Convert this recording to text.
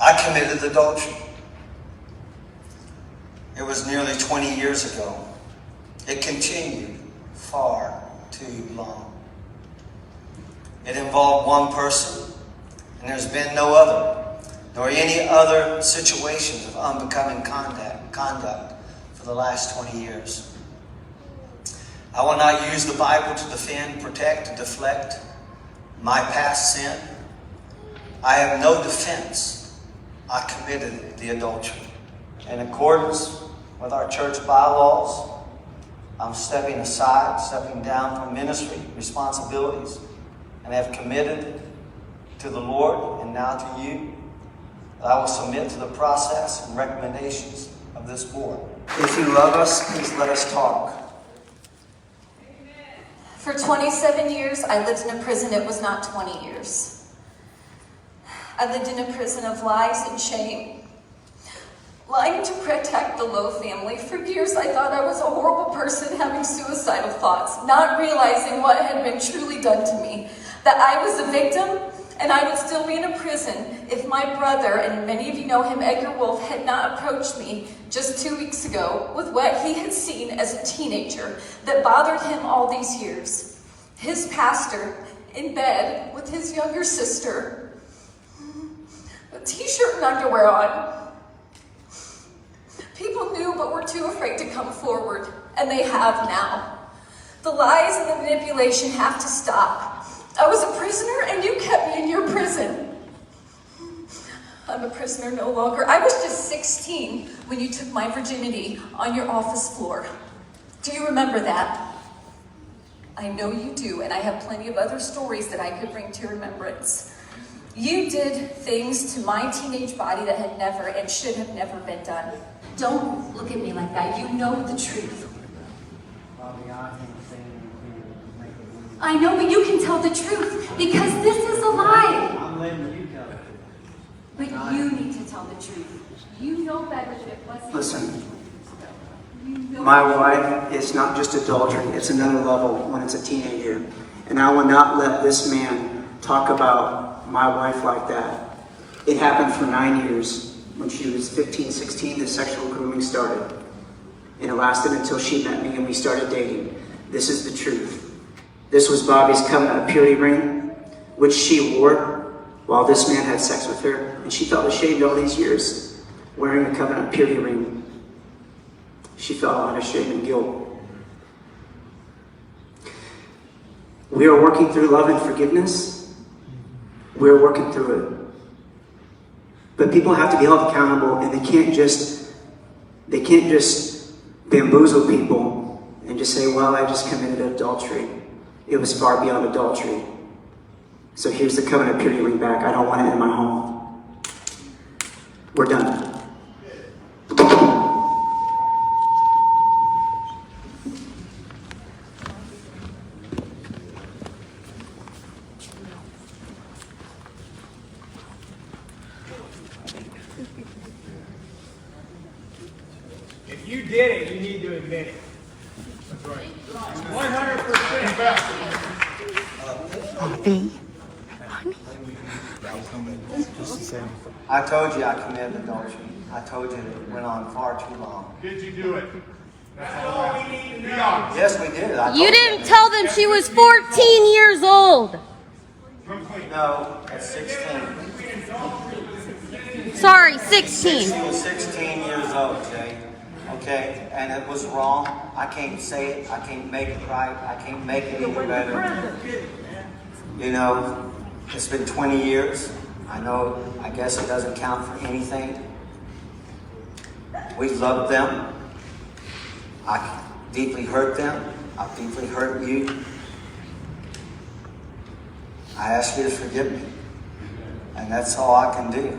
I committed adultery. It was nearly 20 years ago. It continued far too long. It involved one person, and there's been no other, nor any other situations of unbecoming conduct for the last 20 years. I will not use the Bible to defend, protect, and deflect my past sin. I have no defense. I committed the adultery. In accordance with our church bylaws, I'm stepping aside, stepping down from ministry responsibilities, and have committed to the Lord and now to you that I will submit to the process and recommendations of this board. If you love us, please let us talk. For 27 years, I lived in a prison. It was not 20 years. I lived in a prison of lies and shame. Lying to protect the Lowe family. For years, I thought I was a horrible person having suicidal thoughts, not realizing what had been truly done to me. That I was a victim, and I would still be in a prison if my brother, and many of you know him, Edgar Wolf, had not approached me just 2 weeks ago with what he had seen as a teenager that bothered him all these years. His pastor in bed with his younger sister, a t-shirt and underwear on. People knew but were too afraid to come forward, and they have now. The lies and the manipulation have to stop. I was a prisoner and you kept me in your prison. I'm a prisoner no longer. I was just 16 when you took my virginity on your office floor. Do you remember that? I know you do, and I have plenty of other stories that I could bring to your remembrance. You did things to my teenage body that had never and should have never been done. Don't look at me like that. You know the truth. I know, but you can tell the truth because this is a lie. I'm letting you tell the truth. But you need to tell the truth. You know better than it was. Listen, You know my wife is not just adultery, it's another level when it's a teenager. And I will not let this man talk about my wife like that. It happened for 9 years. When she was 15, 16, the sexual grooming started. And it lasted until she met me and we started dating. This is the truth. This was Bobby's covenant of purity ring, which she wore while this man had sex with her. And she felt ashamed all these years wearing a covenant of purity ring. She felt a lot of shame and guilt. We are working through love and forgiveness. We're working through it. But people have to be held accountable, and they can't just bamboozle people and just say, well, I just committed adultery. It was far beyond adultery. So here's the covenant of purity ring back. I don't want it in my home. We're done. If you did it, you need to admit it. That's right. 100%. I told you I committed adultery. I told you that it went on far too long. Did you do it? That's all we need to know. Yes, we did. You didn't tell them she was 14 years old. No, at 16. Sorry, 16. She was 16 years old, Jay. Okay? And it was wrong. I can't say it. I can't make it right. I can't make it any better. You know, it's been 20 years. I know, I guess it doesn't count for anything. We loved them. I deeply hurt them. I deeply hurt you. I ask you to forgive me. And that's all I can do.